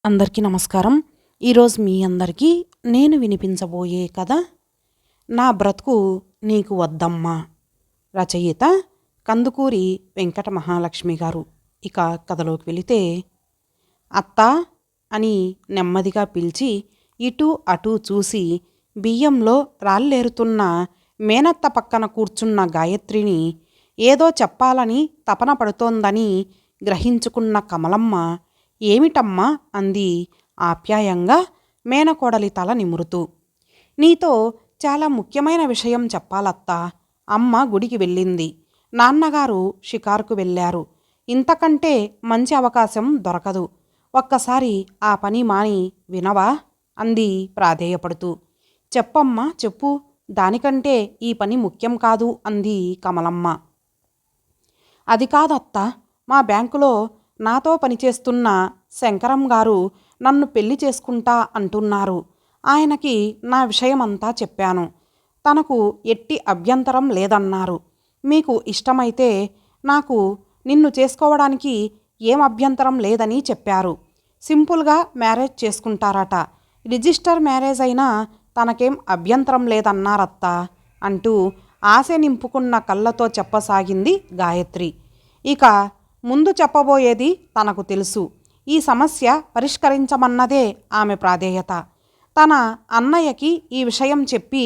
అందరికీ నమస్కారం. ఈరోజు మీ అందరికీ నేను వినిపించబోయే కథ నా బ్రతుకు నీకు వద్దమ్మా. రచయిత కందుకూరి వెంకట మహాలక్ష్మి గారు. ఇక కథలోకి వెళితే, అత్త అని నెమ్మదిగా పిలిచి ఇటు అటు చూసి బియ్యంలో రాళ్ళేరుతున్న మేనత్త పక్కన కూర్చున్న గాయత్రిని ఏదో చెప్పాలని తపన పడుతోందని గ్రహించుకున్న కమలమ్మ, ఏమిటమ్మా అంది ఆప్యాయంగా మేనకోడలి తల నిమురుతూ. నీతో చాలా ముఖ్యమైన విషయం చెప్పాలత్తా. అమ్మ గుడికి వెళ్ళింది, నాన్నగారు షికారుకు వెళ్ళారు. ఇంతకంటే మంచి అవకాశం దొరకదు. ఒక్కసారి ఆ పని మాని వినవా అంది ప్రాధేయపడుతూ. చెప్పమ్మా చెప్పు, దానికంటే ఈ పని ముఖ్యం కాదు అంది కమలమ్మ. అది కాదత్తా, మా బ్యాంకులో నాతో పనిచేస్తున్న శంకరం గారు నన్ను పెళ్లి చేసుకుంటా అంటున్నారు. ఆయనకి నా విషయమంతా చెప్పాను. తనకు ఎట్టి అభ్యంతరం లేదన్నారు. మీకు ఇష్టమైతే నాకు నిన్ను చేసుకోవడానికి ఏం అభ్యంతరం లేదని చెప్పారు. సింపుల్గా మ్యారేజ్ చేసుకుంటారట. రిజిస్టర్ మ్యారేజ్ అయినా తనకేం అభ్యంతరం లేదన్నారత్తా అంటూ ఆశ నింపుకున్న కళ్ళతో చెప్పసాగింది గాయత్రి. ఇక ముందు చెప్పబోయేది తనకు తెలుసు. ఈ సమస్య పరిష్కరించమన్నదే ఆమె ప్రాధేయత. తన అన్నయ్యకి ఈ విషయం చెప్పి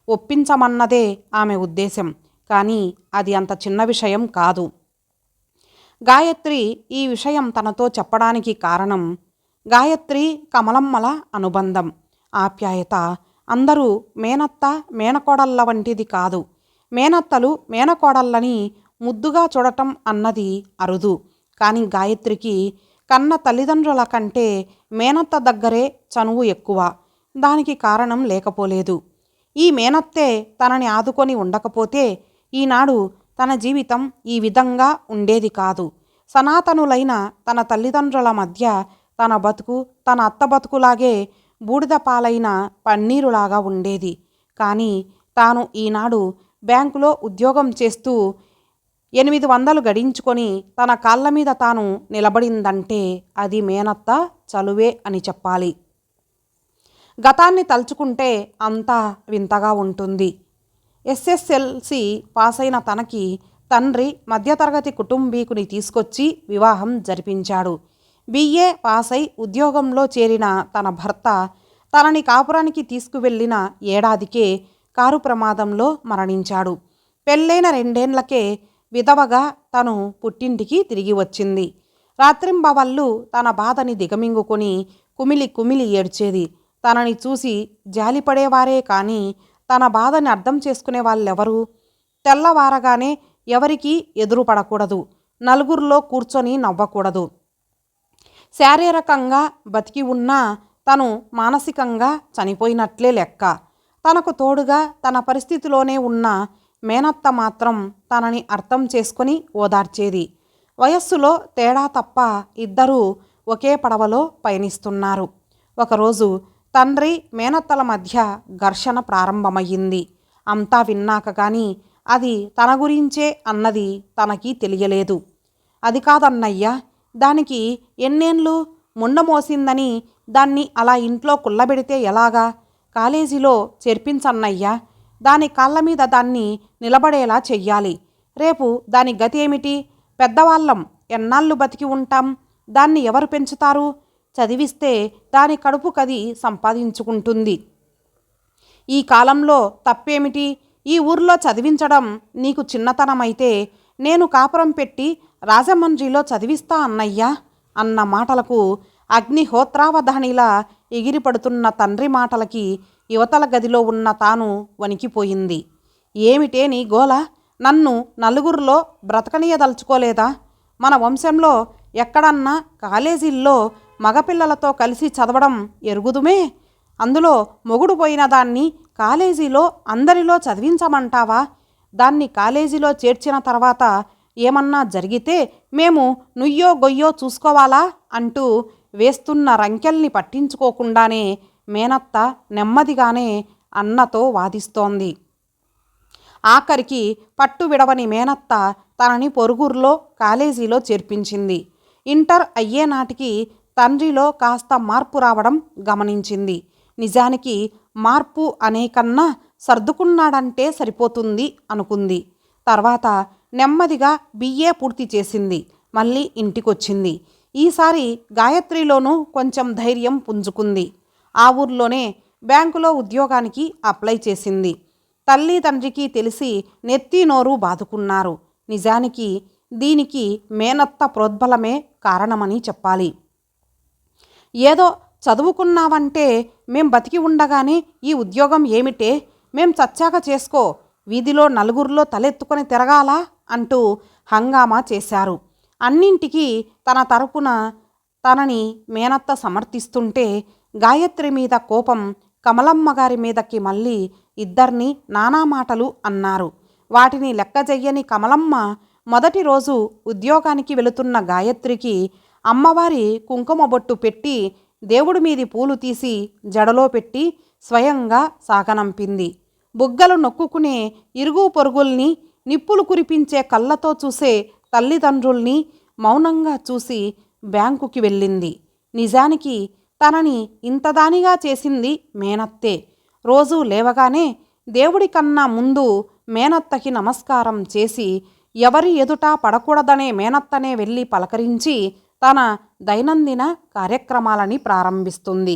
ఒప్పించమన్నదే ఆమె ఉద్దేశం. కానీ అది అంత చిన్న విషయం కాదు. గాయత్రి ఈ విషయం తనతో చెప్పడానికి కారణం గాయత్రి కమలమ్మల అనుబంధం, ఆప్యాయత. అందరూ మేనత్త మేనకోడళ్ళ వంటిది కాదు. మేనత్తలు మేనకోడళ్ళని ముద్దుగా చూడటం అన్నది అరుదు. కానీ గాయత్రికి కన్న తల్లిదండ్రుల కంటే మేనత్త దగ్గరే చనువు ఎక్కువ. దానికి కారణం లేకపోలేదు. ఈ మేనత్తే తనని ఆదుకొని ఉండకపోతే ఈనాడు తన జీవితం ఈ విధంగా ఉండేది కాదు. సనాతనులైన తన తల్లిదండ్రుల మధ్య తన బతుకు తన అత్త బతుకులాగే బూడిద పాలైన పన్నీరులాగా ఉండేది. కానీ తాను ఈనాడు బ్యాంకులో ఉద్యోగం చేస్తూ 800 గడించుకొని తన కాళ్ళ మీద తాను నిలబడిందంటే అది మేనత్త చలువే అని చెప్పాలి. గతాన్ని తలుచుకుంటే అంతా వింతగా ఉంటుంది. SSLC పాసైన తనకి తండ్రి మధ్యతరగతి కుటుంబీకుని తీసుకొచ్చి వివాహం జరిపించాడు. BA పాసై ఉద్యోగంలో చేరిన తన భర్త తనని కాపురానికి తీసుకువెళ్ళిన ఏడాదికే కారు ప్రమాదంలో మరణించాడు. పెళ్ళైన 2 ఏళ్లకే విధవగా తను పుట్టింటికి తిరిగి వచ్చింది. రాత్రింబవళ్ళు తన బాధని దిగమింగుకొని కుమిలి కుమిలి ఏడ్చేది. తనని చూసి జాలిపడేవారే కానీ తన బాధని అర్థం చేసుకునే వాళ్ళెవరు? తెల్లవారగానే ఎవరికీ ఎదురుపడకూడదు, నలుగురిలో కూర్చొని నవ్వకూడదు. శారీరకంగా బతికి ఉన్నా తను మానసికంగా చనిపోయినట్లే లెక్క. తనకు తోడుగా తన పరిస్థితిలోనే ఉన్న మేనత్త మాత్రం తనని అర్థం చేసుకొని ఓదార్చేది. వయస్సులో తేడా తప్ప ఇద్దరూ ఒకే పడవలో పయనిస్తున్నారు. ఒకరోజు తండ్రి మేనత్తల మధ్య ఘర్షణ ప్రారంభమయ్యింది. అంతా విన్నాక కానీ అది తన గురించే అన్నది తనకి తెలియలేదు. అది కాదన్నయ్యా, దానికి ఎన్నేళ్ళు ముండమోసిందని దాన్ని అలా ఇంట్లో కుల్లబెడితే ఎలాగా? కాలేజీలో చేర్పించన్నయ్యా. దాని కాళ్ళ మీద దాన్ని నిలబడేలా చెయ్యాలి. రేపు దాని గతి ఏమిటి? పెద్దవాళ్ళం ఎన్నాళ్ళు బతికి ఉంటాం? దాన్ని ఎవరు పెంచుతారు? చదివిస్తే దాని కడుపు కది సంపాదించుకుంటుంది. ఈ కాలంలో తప్పేమిటి? ఈ ఊర్లో చదివించడం నీకు చిన్నతనమైతే నేను కాపురం పెట్టి రాజమండ్రిలో చదివిస్తా అన్నయ్యా అన్న మాటలకు అగ్నిహోత్రావధానిలా ఎగిరిపడుతున్న తండ్రి మాటలకి యువతల గదిలో ఉన్న తాను వణికిపోయింది. ఏమిటే నీ గోల? నన్ను నలుగురిలో బ్రతకనీయదలుచుకోలేదా? మన వంశంలో ఎక్కడన్నా కాలేజీల్లో మగపిల్లలతో కలిసి చదవడం ఎరుగుదుమే. అందులో మొగుడు పోయిన దాన్ని కాలేజీలో అందరిలో చదివించమంటావా? దాన్ని కాలేజీలో చేర్చిన తర్వాత ఏమన్నా జరిగితే మేము నుయ్యో గొయ్యో చూసుకోవాలా అంటూ వేస్తున్న రంకెల్ని పట్టించుకోకుండానే మేనత్త నెమ్మదిగానే అన్నతో వాదిస్తోంది. ఆఖరికి పట్టు విడవని మేనత్త తనని పొరుగుర్లో కాలేజీలో చేర్పించింది. ఇంటర్ అయ్యే నాటికి తండ్రిలో కాస్త మార్పు రావడం గమనించింది. నిజానికి మార్పు అనే కన్నా సర్దుకున్నాడంటే సరిపోతుంది అనుకుంది. తర్వాత నెమ్మదిగా BA పూర్తి చేసింది. మళ్ళీ ఇంటికొచ్చింది. ఈసారి గాయత్రిలోనూ కొంచెం ధైర్యం పుంజుకుంది. ఆ ఊర్లోనే బ్యాంకులో ఉద్యోగానికి అప్లై చేసింది. తల్లి తండ్రికి తెలిసి నెత్తి నోరు బాదుకున్నారు. నిజానికి దీనికి మేనత్త ప్రోద్బలమే కారణమని చెప్పాలి. ఏదో చదువుకున్నావంటే మేం బతికి ఉండగానే ఈ ఉద్యోగం ఏమిటే, మేం చచ్చాక చేసుకో, వీధిలో నలుగురిలో తలెత్తుకొని తిరగాలా అంటూ హంగామా చేశారు. అన్నింటికీ తన తరపున తనని మేనత్త సమర్థిస్తుంటే గాయత్రి మీద కోపం కమలమ్మ గారి మీదకి మళ్ళీ ఇద్దరిని నానా మాటలు అన్నారు. వాటిని లెక్కజెయ్యని కమలమ్మ మొదటి రోజు ఉద్యోగానికి వెళుతున్న గాయత్రికి అమ్మవారి కుంకుమ బొట్టు పెట్టి దేవుడి మీది పూలు తీసి జడలో పెట్టి స్వయంగా సాగనంపింది. బుగ్గలు నొక్కుకునే ఇరుగు పొరుగుల్ని, నిప్పులు కురిపించే కళ్ళతో చూసే తల్లిదండ్రుల్ని మౌనంగా చూసి బ్యాంకుకి వెళ్ళింది. నిజానికి తనని ఇంతదానిగా చేసింది మేనత్తే. రోజూ లేవగానే దేవుడి కన్నా ముందు మేనత్తకి నమస్కారం చేసి ఎవరి ఎదుట పడకూడదనే మేనత్తనే వెళ్ళి పలకరించి తన దైనందిన కార్యక్రమాలని ప్రారంభిస్తుంది.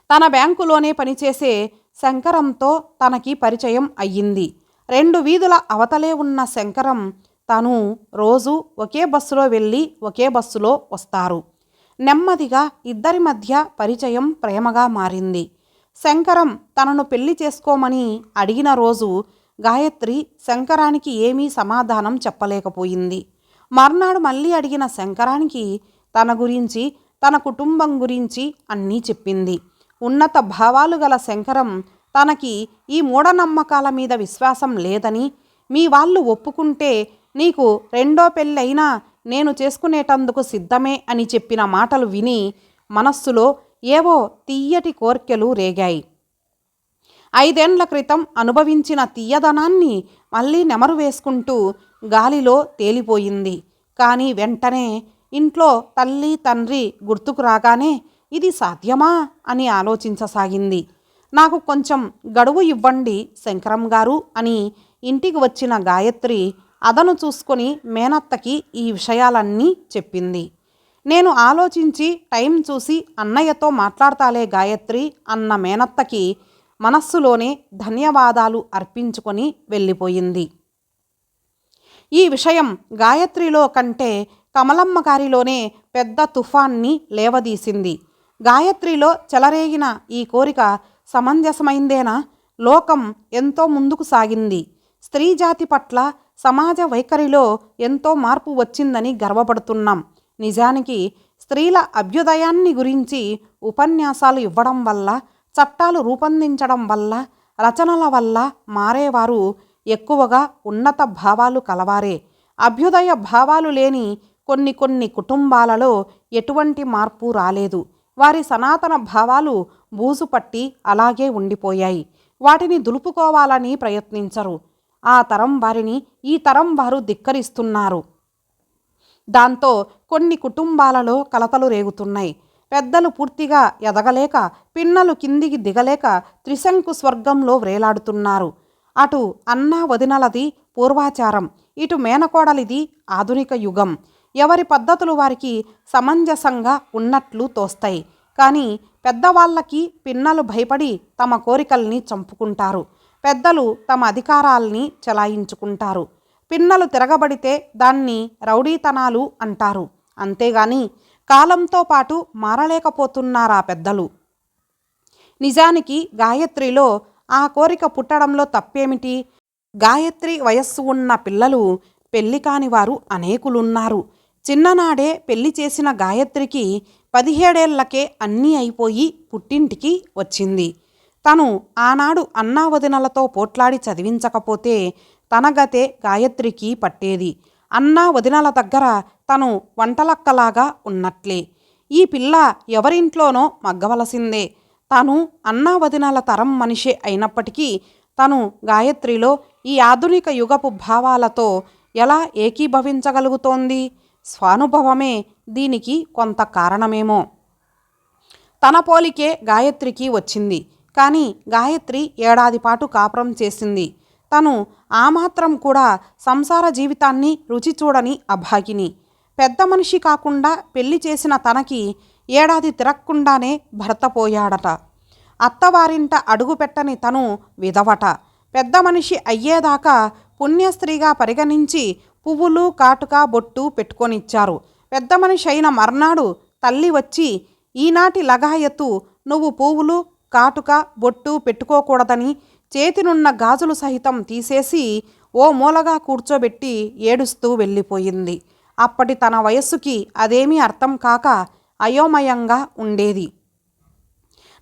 తన బ్యాంకులోనే పనిచేసే శంకరంతో తనకి పరిచయం అయ్యింది. 2 వీధుల అవతలే ఉన్న శంకరం తను రోజు ఒకే బస్సులో వెళ్ళి ఒకే బస్సులో వస్తారు. నెమ్మదిగా ఇద్దరి మధ్య పరిచయం ప్రేమగా మారింది. శంకరం తనను పెళ్లి చేసుకోమని అడిగిన రోజు గాయత్రి శంకరానికి ఏమీ సమాధానం చెప్పలేకపోయింది. మర్నాడు మళ్ళీ అడిగిన శంకరానికి తన గురించి, తన కుటుంబం గురించి అన్నీ చెప్పింది. ఉన్నత భావాలు గల శంకరం తనకి ఈ మూఢనమ్మకాల మీద విశ్వాసం లేదని, మీ వాళ్ళు ఒప్పుకుంటే నీకు 2వ పెళ్ళైనా నేను చేసుకునేటందుకు సిద్ధమే అని చెప్పిన మాటలు విని మనస్సులో ఏవో తీయటి కోర్కెలు రేగాయి. 5 ఏండ్ల క్రితం అనుభవించిన తీయదనాన్ని మళ్ళీ నెమరు వేసుకుంటూ గాలిలో తేలిపోయింది. కానీ వెంటనే ఇంట్లో తల్లి తండ్రి గుర్తుకు రాగానే ఇది సాధ్యమా అని ఆలోచించసాగింది. నాకు కొంచెం గడువు ఇవ్వండి శంకరం గారు అని ఇంటికి వచ్చిన గాయత్రి అదను చూసుకొని మేనత్తకి ఈ విషయాలన్నీ చెప్పింది. నేను ఆలోచించి టైం చూసి అన్నయ్యతో మాట్లాడతాలే గాయత్రి అన్న మేనత్తకి మనస్సులోనే ధన్యవాదాలు అర్పించుకొని వెళ్ళిపోయింది. ఈ విషయం గాయత్రిలో కంటే కమలమ్మ గారిలోనే పెద్ద తుఫాన్ని లేవదీసింది. గాయత్రిలో చెలరేగిన ఈ కోరిక సమంజసమైందేనా? లోకం ఎంతో ముందుకు సాగింది. స్త్రీ జాతి పట్ల సమాజ వైఖరిలో ఎంతో మార్పు వచ్చిందని గర్వపడుతున్నాం. నిజానికి స్త్రీల అభ్యుదయాన్ని గురించి ఉపన్యాసాలు ఇవ్వడం వల్ల, చట్టాలు రూపొందించడం వల్ల, రచనల వల్ల మారేవారు ఎక్కువగా ఉన్నత భావాలు కలవారే. అభ్యుదయ భావాలు లేని కొన్ని కుటుంబాలలో ఎటువంటి మార్పు రాలేదు. వారి సనాతన భావాలు బూజుపట్టి అలాగే ఉండిపోయాయి. వాటిని దులుపుకోవాలని ప్రయత్నించరు. ఆ తరం వారిని ఈ తరం వారు ధిక్కరిస్తున్నారు. దాంతో కొన్ని కుటుంబాలలో కలతలు రేగుతున్నాయి. పెద్దలు పూర్తిగా ఎదగలేక, పిన్నలు కిందికి దిగలేక త్రిశంకు స్వర్గంలో వ్రేలాడుతున్నారు. అటు అన్నా వదినలది పూర్వాచారం, ఇటు మేనకోడలిది ఆధునిక యుగం. ఎవరి పద్ధతులు వారికి సమంజసంగా ఉన్నట్లు తోస్తాయి. కానీ పెద్దవాళ్ళకి పిన్నలు భయపడి తమ కోరికల్ని చంపుకుంటారు. పెద్దలు తమ అధికారాల్ని చెలాయించుకుంటారు. పిన్నలు తిరగబడితే దాన్ని రౌడీతనాలు అంటారు. అంతేగాని కాలంతో పాటు మారలేకపోతున్నారా పెద్దలు? నిజానికి గాయత్రిలో ఆ కోరిక పుట్టడంలో తప్పేమిటి? గాయత్రి వయస్సు ఉన్న పిల్లలు పెళ్లి కాని వారు అనేకులున్నారు. చిన్ననాడే పెళ్లి చేసిన గాయత్రికి 17 ఏళ్లకే అన్నీ అయిపోయి పుట్టింటికి వచ్చింది. తను ఆనాడు అన్నా వదినలతో పోట్లాడి చదివించకపోతే తన గతే గాయత్రికి పట్టేది. అన్నా వదినల దగ్గర తను వంటలక్కలాగా ఉన్నట్లే. ఈ పిల్ల ఎవరింట్లోనో మగ్గవలసిందే. తను అన్నా వదినల తరం మనిషి అయినప్పటికీ తను గాయత్రిలో ఈ ఆధునిక యుగపు భావాలతో ఎలా ఏకీభవించగలుగుతోంది? స్వానుభవమే దీనికి కొంత కారణమేమో. తన పోలికే గాయత్రికి వచ్చింది. కానీ గాయత్రి ఏడాది పాటు కాపురం చేసింది. తను ఆ మాత్రం కూడా సంసార జీవితాన్ని రుచి చూడని అభాగిని. పెద్ద మనిషి కాకుండా పెళ్లి చేసిన తనకి ఏడాది తిరక్కుండానే భర్త పోయాడట. అత్తవారింట అడుగుపెట్టని తను విధవట. పెద్ద మనిషి అయ్యేదాకా పుణ్యస్త్రీగా పరిగణించి పువ్వులు కాటుక బొట్టు పెట్టుకొనిచ్చారు. పెద్ద మనిషి అయిన మర్నాడు తల్లి వచ్చి, ఈనాటి లగాయత్తు నువ్వు పువ్వులు కాటుక బొట్టు పెట్టుకోకూడదని చేతినున్న గాజులు సహితం తీసేసి ఓ మూలగా కూర్చోబెట్టి ఏడుస్తూ వెళ్ళిపోయింది. అప్పటి తన వయస్సుకి అదేమీ అర్థం కాక అయోమయంగా ఉండేది.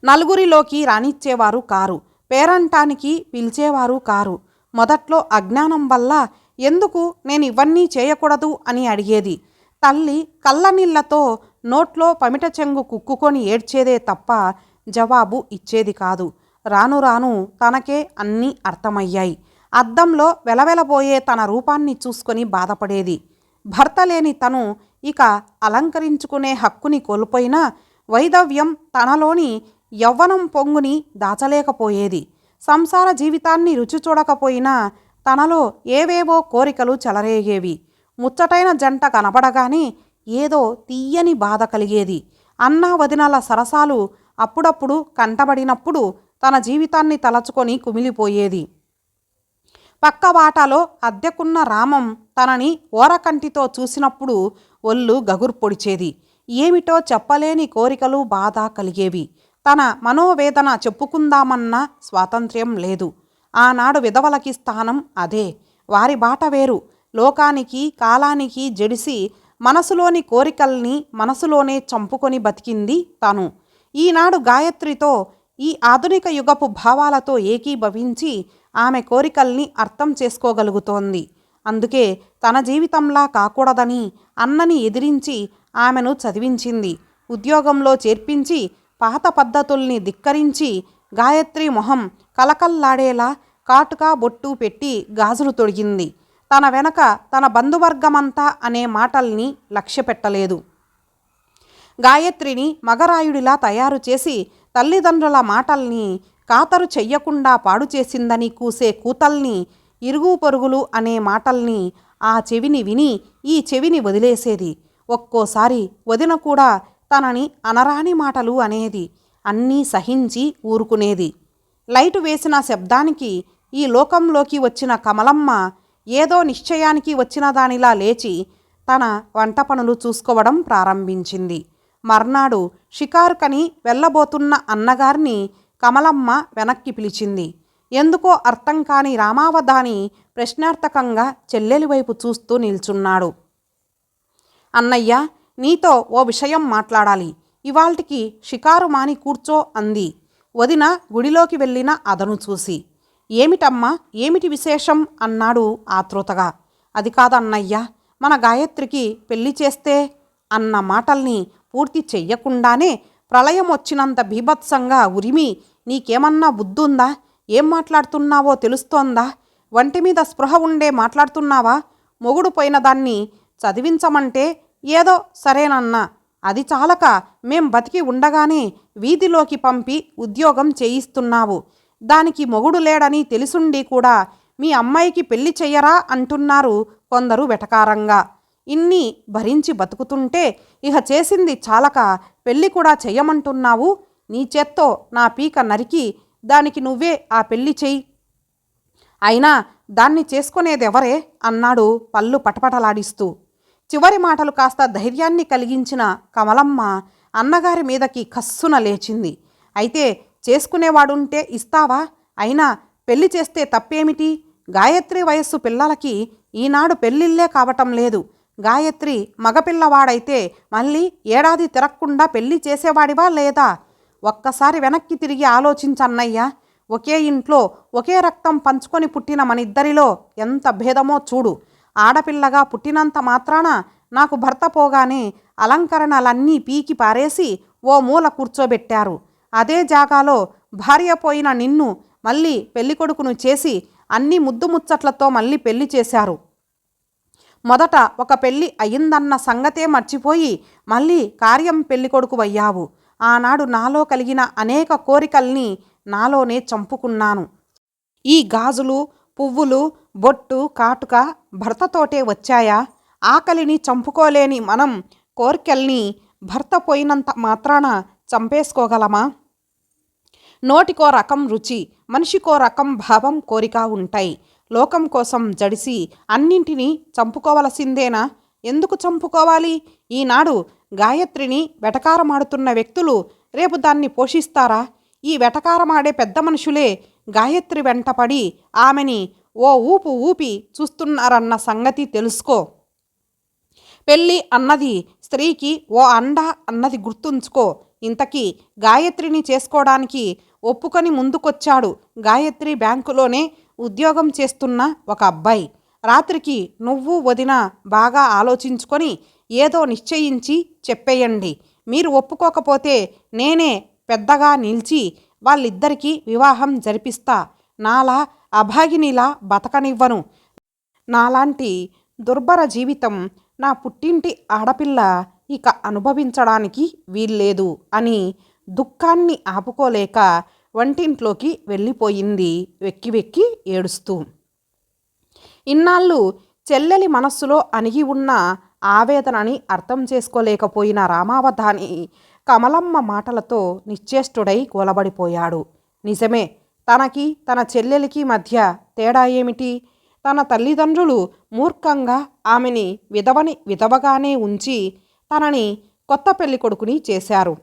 నలుగురిలోకి రానిచ్చేవారు కారు, పేరంటానికి పిలిచేవారు కారు. మొదట్లో అజ్ఞానం వల్ల ఎందుకు నేను ఇవన్నీ చేయకూడదు అని అడిగేది. తల్లి కళ్ళనీళ్లతో నోట్లో పమిట చెంగు కుక్కుకొని ఏడ్చేదే తప్ప జవాబు ఇచ్చేది కాదు. రాను రాను తనకే అన్నీ అర్థమయ్యాయి. అద్దంలో వెలవెలబోయే తన రూపాన్ని చూసుకొని బాధపడేది. భర్త లేని తను ఇక అలంకరించుకునే హక్కుని కోల్పోయినా వైధవ్యం తనలోని యవ్వనం పొంగుని దాచలేకపోయేది. సంసార జీవితాన్ని రుచి చూడకపోయినా తనలో ఏవేవో కోరికలు చెలరేగేవి. ముచ్చటైన జంట కనపడగానే ఏదో తీయని బాధ కలిగేది. అన్నా వదినల సరసాలు అప్పుడప్పుడు కంటబడినప్పుడు తన జీవితాన్ని తలచుకొని కుమిలిపోయేది. పక్క వాటాలో అద్దెకున్న రామం తనని ఓరకంటితో చూసినప్పుడు ఒళ్ళు గగుర్పొడిచేది. ఏమిటో చెప్పలేని కోరికలు బాధ కలిగేవి. తన మనోవేదన చెప్పుకుందామన్న స్వాతంత్ర్యం లేదు. ఆనాడు విధవలకి స్థానం అదే. వారి బాట వేరు. లోకానికి కాలానికి జడిసి మనసులోని కోరికల్ని మనసులోనే చంపుకొని బతికింది తను. ఈనాడు గాయత్రితో ఈ ఆధునిక యుగపు భావాలతో ఏకీభవించి ఆమె కోరికల్ని అర్థం చేసుకోగలుగుతోంది. అందుకే తన జీవితంలా కాకూడదని అన్నని ఎదిరించి ఆమెను చదివించింది. ఉద్యోగంలో చేర్పించి పాత పద్ధతుల్ని ధిక్కరించి గాయత్రి మొహం కలకల్లాడేలా కాటుక బొట్టు పెట్టి గాజులు తొడిగింది. తన వెనక తన బంధువర్గమంతా అనే మాటల్ని లక్ష్యపెట్టలేదు. గాయత్రిని మగరాయుడిలా తయారు చేసి తల్లిదండ్రుల మాటల్ని ఖాతరు చెయ్యకుండా పాడు చేసిందని కూసే కూతల్ని, ఇరుగు పొరుగులు అనే మాటల్ని ఆ చెవిని విని ఈ చెవిని వదిలేసేది. ఒక్కోసారి వదిన కూడా తనని అనరాని మాటలు అనేది. అన్నీ సహించి ఊరుకునేది. లైటు వేసిన శబ్దానికి ఈ లోకంలోకి వచ్చిన కమలమ్మ ఏదో నిశ్చయానికి వచ్చిన దానిలా లేచి తన వంట పనులు చూసుకోవడం ప్రారంభించింది. మర్నాడు షికారుకని వెళ్ళబోతున్న అన్నగారిని కమలమ్మ వెనక్కి పిలిచింది. ఎందుకో అర్థం కాని రామావధాని ప్రశ్నార్థకంగా చెల్లెలి వైపు చూస్తూ నిల్చున్నాడు. అన్నయ్య, నీతో ఓ విషయం మాట్లాడాలి. ఇవాల్టికి షికారు మాని కూర్చో అంది వదిన గుడిలోకి వెళ్ళిన అదను చూసి. ఏమిటమ్మా, ఏమిటి విశేషం అన్నాడు ఆతృతగా. అది కాదన్నయ్య, మన గాయత్రికి పెళ్లి చేస్తే అన్న మాటల్ని పూర్తి చెయ్యకుండానే ప్రళయం వచ్చినంత బీభత్సంగా ఉరిమి, నీకేమన్నా బుద్ధుందా? ఏం మాట్లాడుతున్నావో తెలుస్తోందా? వంటి మీద స్పృహ ఉండే మాట్లాడుతున్నావా? మొగుడు పోయిన దాన్ని చదివించమంటే ఏదో సరేనన్నా. అది చాలక మేం బతికి ఉండగానే వీధిలోకి పంపి ఉద్యోగం చేయిస్తున్నావు. దానికి మొగుడు లేడని తెలుసుండి కూడా మీ అమ్మాయికి పెళ్లి చెయ్యరా అంటున్నారు కొందరు వెటకారంగా. ఇన్ని భరించి బతుకుతుంటే ఇహ చేసింది చాలక పెళ్లి కూడా చెయ్యమంటున్నావు. నీ చేత్తో నా పీక నరికి దానికి నువ్వే ఆ పెళ్లి చెయ్యి. అయినా దాన్ని చేసుకునేదెవరే అన్నాడు పళ్ళు పటపటలాడిస్తూ. చివరి మాటలు కాస్త ధైర్యాన్ని కలిగించిన కమలమ్మ అన్నగారి మీదకి కస్సున లేచింది. అయితే చేసుకునేవాడుంటే ఇస్తావా? అయినా పెళ్లి చేస్తే తప్పేమిటి? గాయత్రి వయస్సు పిల్లలకి ఈనాడు పెళ్ళిళ్ళే కావటం లేదు. గాయత్రి మగపిల్లవాడైతే మళ్ళీ ఏడాది తిరక్కుండా పెళ్లి చేసేవాడివా లేదా? ఒక్కసారి వెనక్కి తిరిగి ఆలోచించన్నయ్యా. ఒకే ఇంట్లో ఒకే రక్తం పంచుకొని పుట్టిన మనిద్దరిలో ఎంత భేదమో చూడు. ఆడపిల్లగా పుట్టినంత మాత్రాన నాకు భర్త పోగానే అలంకరణలన్నీ పీకి పారేసి ఓ మూల కూర్చోబెట్టారు. అదే జాగాలో భార్య పోయిన నిన్ను మళ్ళీ పెళ్ళికొడుకును చేసి అన్ని ముద్దు ముచ్చట్లతో మళ్ళీ పెళ్లి చేశారు. మొదట ఒక పెళ్ళి అయిందన్న సంగతే మర్చిపోయి మళ్ళీ కార్యం పెళ్ళికొడుకువయ్యావు. ఆనాడు నాలో కలిగిన అనేక కోరికల్ని నాలోనే చంపుకున్నాను. ఈ గాజులు, పువ్వులు, బొట్టు, కాటుక భర్తతోటే వచ్చాయా? ఆకలిని చంపుకోలేని మనం కోరికల్ని భర్త పోయినంత మాత్రాన చంపేసుకోగలమా? నోటికో రకం రుచి, మనిషికో రకం భావం, కోరిక ఉంటాయి. లోకం కోసం జడిసి అన్నింటినీ చంపుకోవలసిందేనా? ఎందుకు చంపుకోవాలి? ఈనాడు గాయత్రిని వెటకారమాడుతున్న వ్యక్తులు రేపు దాన్ని పోషిస్తారా? ఈ వెటకారమాడే పెద్ద మనుషులే గాయత్రి వెంటపడి ఆమెని ఓ ఊపు ఊపి చూస్తున్నారన్న సంగతి తెలుసుకో. పెళ్ళి అన్నది స్త్రీకి ఓ అండ అన్నది గుర్తుంచుకో. ఇంతకీ గాయత్రిని చేసుకోవడానికి ఒప్పుకొని ముందుకొచ్చాడు గాయత్రి బ్యాంకులోనే ఉద్యోగం చేస్తున్న ఒక అబ్బాయి. రాత్రికి నువ్వు వదిన బాగా ఆలోచించుకొని ఏదో నిశ్చయించి చెప్పేయండి. మీరు ఒప్పుకోకపోతే నేనే పెద్దగా నిలిచి వాళ్ళిద్దరికీ వివాహం జరిపిస్తా. నాలా అభాగినిలా బతకనివ్వను. నాలాంటి దుర్భర జీవితం నా పుట్టింటి ఆడపిల్ల ఇక అనుభవించడానికి వీల్లేదు అని దుఃఖాన్ని ఆపుకోలేక వంటింట్లోకి వెళ్ళిపోయింది వెక్కి వెక్కి ఏడుస్తూ. ఇన్నాళ్ళు చెల్లెలి మనస్సులో అణిగి ఉన్న ఆవేదనని అర్థం చేసుకోలేకపోయిన రామావధాని కమలమ్మ మాటలతో నిశ్చేష్టుడై గోలబడిపోయాడు. నిజమే, తనకి తన చెల్లెలికి మధ్య తేడా ఏమిటి? తన తల్లిదండ్రులు మూర్ఖంగా ఆమెని విధవగానే ఉంచి తనని కొత్త పెళ్లి కొడుకుని చేశారు.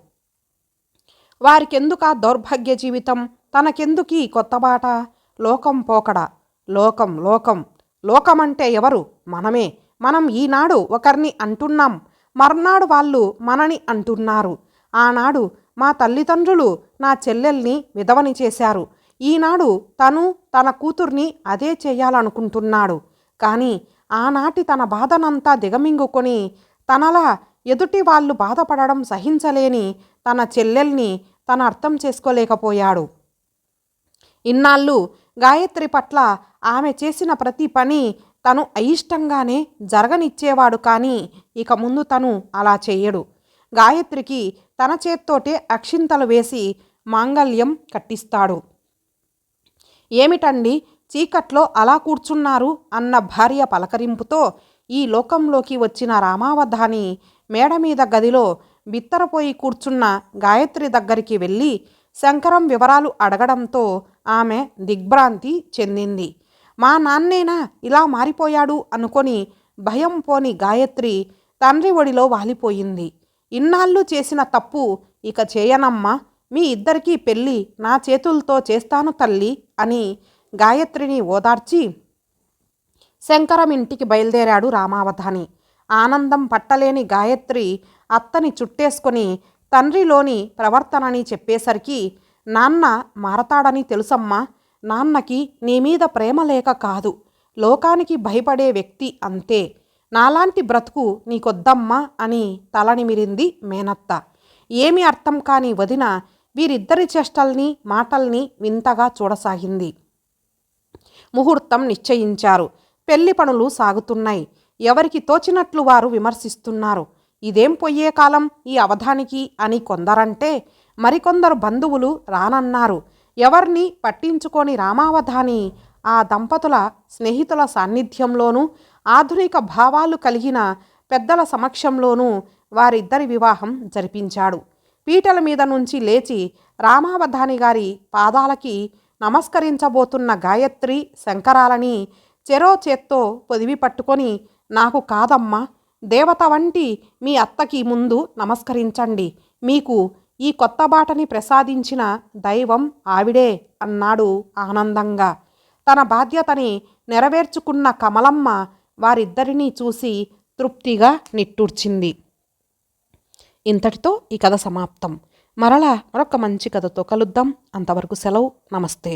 వారికెందుకా దౌర్భాగ్య జీవితం? తనకెందుకీ కొత్త బాట? లోకం పోకడ. లోకం లోకం లోకమంటే ఎవరు? మనమే. మనం ఈనాడు ఒకరిని అంటున్నాం, మర్నాడు వాళ్ళు మనని అంటున్నారు. ఆనాడు మా తల్లిదండ్రులు నా చెల్లెల్ని విధవని చేశారు. ఈనాడు తను తన కూతుర్ని అదే చేయాలనుకుంటున్నాడు. కానీ ఆనాటి తన బాధనంతా దిగమింగుకొని తనలా ఎదుటి వాళ్ళు బాధపడడం సహించలేని తన చెల్లెల్ని తను అర్థం చేసుకోలేకపోయాడు. ఇన్నాళ్ళు గాయత్రి పట్ల ఆమె చేసిన ప్రతి పని తను అయిష్టంగానే జరగనిచ్చేవాడు. కానీ ఇక ముందు తను అలా చెయ్యడు. గాయత్రికి తన చేత్తోటే అక్షింతలు వేసి మాంగల్యం కట్టిస్తాడు. ఏమిటండి చీకట్లో అలా కూర్చున్నారు అన్న భార్య పలకరింపుతో ఈ లోకంలోకి వచ్చిన రామావధాని మేడ మీద గదిలో బిత్తరపోయి కూర్చున్న గాయత్రి దగ్గరికి వెళ్ళి శంకరం వివరాలు అడగడంతో ఆమె దిగ్భ్రాంతి చెందింది. మా నాన్నేనా ఇలా మారిపోయాడు అనుకొని భయం పోని గాయత్రి తండ్రి ఒడిలో వాలిపోయింది. ఇన్నాళ్ళు చేసిన తప్పు ఇక చేయనమ్మా, మీ ఇద్దరికీ పెళ్ళి నా చేతులతో చేస్తాను తల్లి అని గాయత్రిని ఓదార్చి శంకరం ఇంటికి బయలుదేరాడు రామావధాని. ఆనందం పట్టలేని గాయత్రి అత్తని చుట్టేసుకొని తండ్రిలోని ప్రవర్తనని చెప్పేసరికి నాన్న మారతాడని తెలుసమ్మా. నాన్నకి నీ మీద ప్రేమ లేక కాదు, లోకానికి భయపడే వ్యక్తి అంతే. నాలాంటి బ్రతుకు నీకొద్దమ్మా అని తలనిమిరింది మేనత్త. ఏమీ అర్థం కాని వదిన వీరిద్దరి చేష్టల్ని మాటల్ని వింతగా చూడసాగింది. ముహూర్తం నిశ్చయించారు. పెళ్లి పనులు సాగుతున్నాయి. ఎవరికి తోచినట్లు వారు విమర్శిస్తున్నారు. ఇదేం పొయ్యే కాలం ఈ అవధానికి అని కొందరంటే మరికొందరు బంధువులు రానన్నారు. ఎవరిని పట్టించుకొని రామావధాని ఆ దంపతుల స్నేహితుల సాన్నిధ్యంలోనూ ఆధునిక భావాలు కలిగిన పెద్దల సమక్షంలోనూ వారిద్దరి వివాహం జరిపించాడు. పీటల మీద నుంచి లేచి రామావధాని గారి పాదాలకి నమస్కరించబోతున్న గాయత్రి శంకరాలని చెరో చేత్తో పొదివి పట్టుకొని నాకు కాదమ్మా, దేవత వంటి మీ అత్తకి ముందు నమస్కరించండి. మీకు ఈ కొత్త బాటని ప్రసాదించిన దైవం ఆవిడే అన్నాడు ఆనందంగా. తన బాధ్యతని నెరవేర్చుకున్న కమలమ్మ వారిద్దరినీ చూసి తృప్తిగా నిట్టూర్చింది. ఇంతటితో ఈ కథ సమాప్తం. మరలా మరొక మంచి కథతో కలుద్దాం. అంతవరకు సెలవు. నమస్తే.